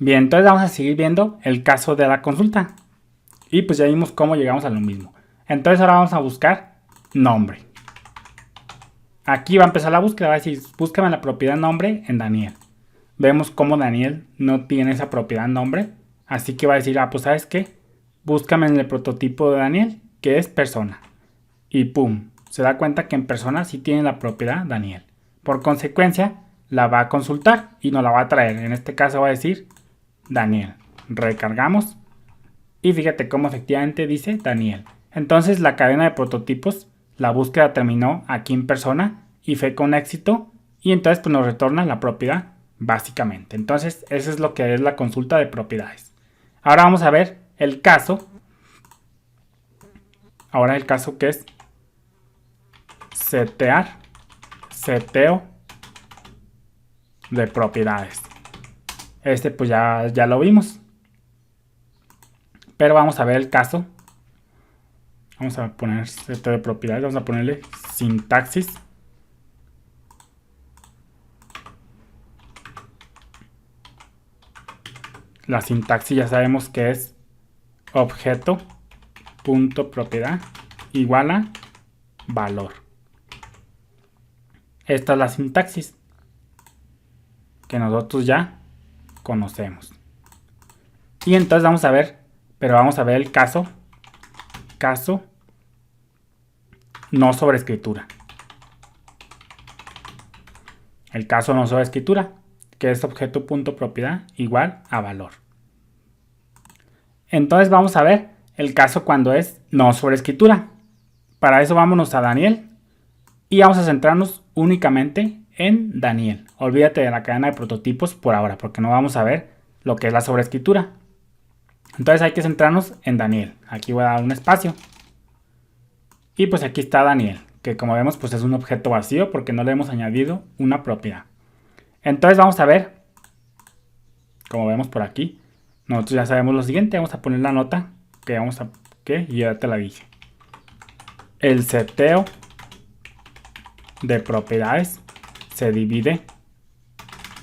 Bien, entonces vamos a seguir viendo el caso de la consulta. Y pues ya vimos cómo llegamos a lo mismo. Entonces ahora vamos a buscar nombre. Aquí va a empezar la búsqueda. Va a decir, búscame la propiedad nombre en Daniel. Vemos cómo Daniel no tiene esa propiedad nombre. Así que va a decir, pues ¿sabes qué? Búscame en el prototipo de Daniel, que es persona. Y pum, se da cuenta que en persona sí tiene la propiedad Daniel. Por consecuencia, la va a consultar y nos la va a traer. En este caso va a decir Daniel. Recargamos. Y fíjate cómo efectivamente dice Daniel. Entonces la cadena de prototipos, la búsqueda terminó aquí en persona y fue con éxito. Y entonces pues nos retorna la propiedad básicamente. Entonces eso es lo que es la consulta de propiedades. Ahora vamos a ver el caso. Ahora el caso que es seteo de propiedades. Este pues ya lo vimos. Pero vamos a ver el caso. Vamos a poner seteo de propiedades. Vamos a ponerle sintaxis. La sintaxis ya sabemos que es objeto.propiedad igual a valor. Esta es la sintaxis que nosotros ya conocemos. Y entonces vamos a ver, pero vamos a ver el caso no sobre escritura. El caso no sobre escritura, que es objeto.propiedad igual a valor. Entonces vamos a ver el caso cuando es no sobre escritura. Para eso vámonos a Daniel y vamos a centrarnos únicamente en Daniel. Olvídate de la cadena de prototipos por ahora, porque no vamos a ver lo que es la sobreescritura. Entonces hay que centrarnos en Daniel. Aquí voy a dar un espacio. Y pues aquí está Daniel, que como vemos pues es un objeto vacío porque no le hemos añadido una propiedad. Entonces vamos a ver, como vemos por aquí, nosotros ya sabemos lo siguiente. Vamos a poner la nota que ya te la dije. El seteo de propiedades se divide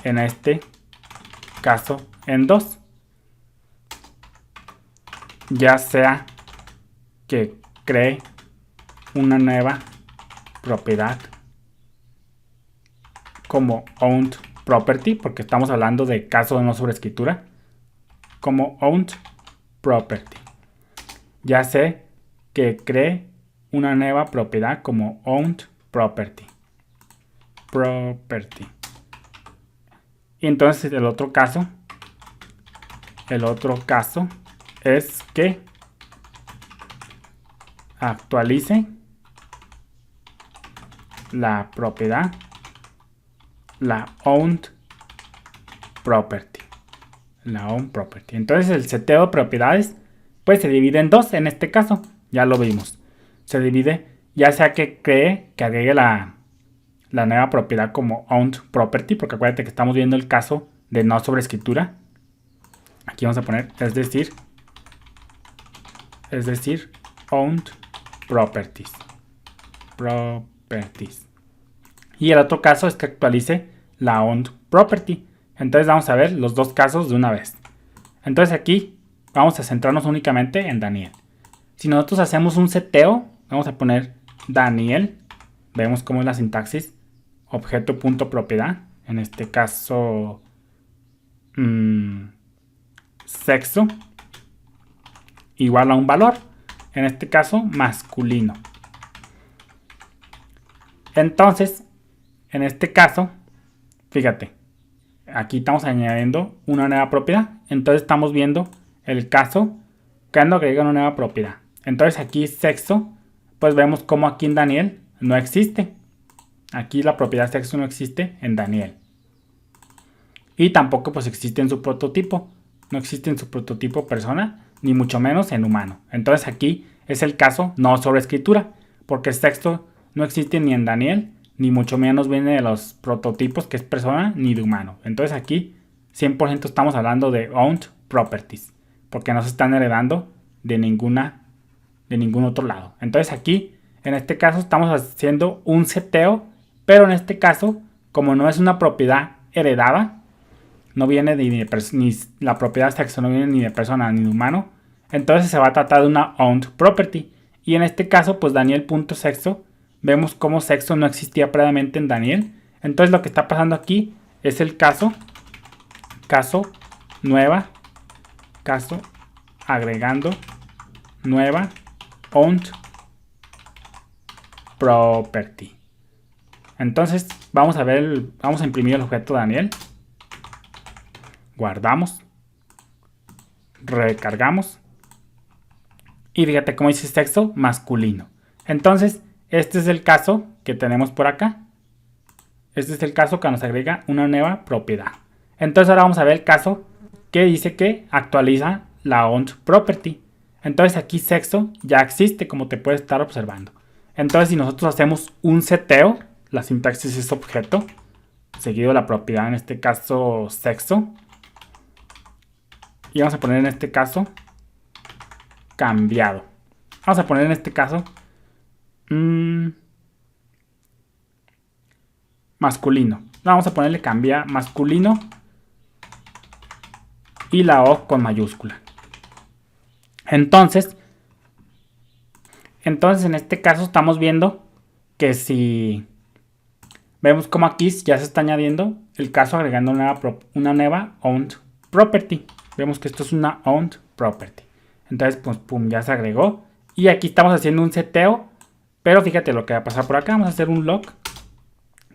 en este caso en dos. Ya sea que cree una nueva propiedad como owned property, porque estamos hablando de caso de no sobreescritura, como owned property. Ya sé que cree una nueva propiedad como owned property. Y entonces el otro caso es que actualice la propiedad, la owned property. Entonces el seteo de propiedades pues se divide en dos en este caso. Ya lo vimos. Se divide ya sea que cree que agregue la nueva propiedad como owned property, porque acuérdate que estamos viendo el caso de no sobreescritura. Aquí vamos a poner es decir owned properties. Y el otro caso es que actualice la owned property. Entonces vamos a ver los dos casos de una vez. Entonces aquí vamos a centrarnos únicamente en Daniel. Si nosotros hacemos un seteo, vamos a poner Daniel. Vemos cómo es la sintaxis. Objeto.propiedad. En este caso, sexo igual a un valor. En este caso, masculino. Entonces, en este caso, fíjate, aquí estamos añadiendo una nueva propiedad. Entonces estamos viendo el caso cuando agrega una nueva propiedad. Entonces aquí sexo, pues vemos como aquí en Daniel no existe. Aquí la propiedad sexo no existe en Daniel. Y tampoco pues existe en su prototipo. No existe en su prototipo persona, ni mucho menos en humano. Entonces aquí es el caso no sobre escritura, porque sexo no existe ni en Daniel, ni mucho menos viene de los prototipos que es persona, ni de humano. Entonces aquí 100% estamos hablando de owned properties, porque no se están heredando de ningún otro lado. Entonces aquí, en este caso, estamos haciendo un seteo, pero en este caso, como no es una propiedad heredada, no viene ni la propiedad sexo no viene ni de persona ni de humano, entonces se va a tratar de una owned property. Y en este caso, pues Daniel.sexo, vemos como sexo no existía previamente en Daniel. Entonces lo que está pasando aquí es el caso nueva, caso agregando nueva owned property. Entonces vamos a imprimir el objeto Daniel, guardamos, recargamos y fíjate cómo dice sexo masculino. Entonces este es el caso que tenemos por acá. Este es el caso que nos agrega una nueva propiedad. Entonces ahora vamos a ver el caso que dice que actualiza la owned property. Entonces aquí sexo ya existe, como te puedes estar observando. Entonces si nosotros hacemos un seteo, la sintaxis es objeto, seguido la propiedad, en este caso sexo. Y vamos a poner en este caso cambiado. Vamos a poner en este caso masculino. Vamos a ponerle cambia masculino y la O con mayúscula. Entonces en este caso estamos viendo que si vemos como aquí ya se está añadiendo el caso agregando una nueva owned property. Vemos que esto es una owned property. Entonces pues pum, ya se agregó. Y aquí estamos haciendo un seteo. Pero fíjate lo que va a pasar por acá. Vamos a hacer un log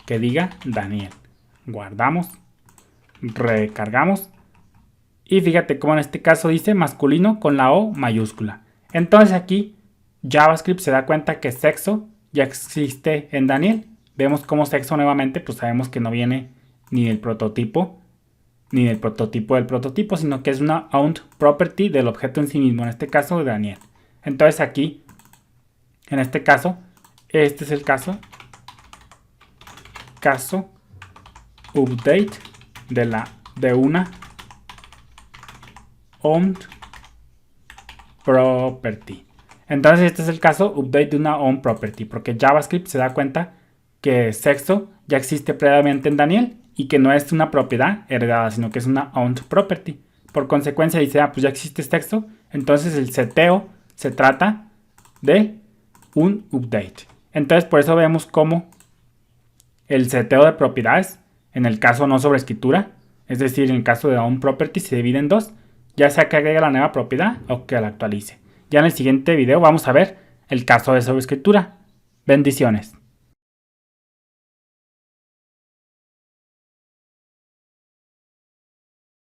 que diga Daniel. Guardamos. Recargamos. Y fíjate cómo en este caso dice masculino con la O mayúscula. Entonces aquí JavaScript se da cuenta que sexo ya existe en Daniel. Vemos como sexo nuevamente, pues sabemos que no viene ni del prototipo, ni del prototipo del prototipo, sino que es una owned property del objeto en sí mismo, en este caso de Daniel. Entonces aquí, en este caso, este es el caso update de una owned property. Entonces este es el caso update de una owned property, porque JavaScript se da cuenta que sexo ya existe previamente en Daniel y que no es una propiedad heredada, sino que es una owned property. Por consecuencia dice, pues ya existe sexo, entonces el seteo se trata de un update. Entonces por eso vemos cómo el seteo de propiedades, en el caso no sobre escritura, es decir, en el caso de owned property se divide en dos, ya sea que agregue la nueva propiedad o que la actualice. Ya en el siguiente video vamos a ver el caso de sobreescritura. Bendiciones.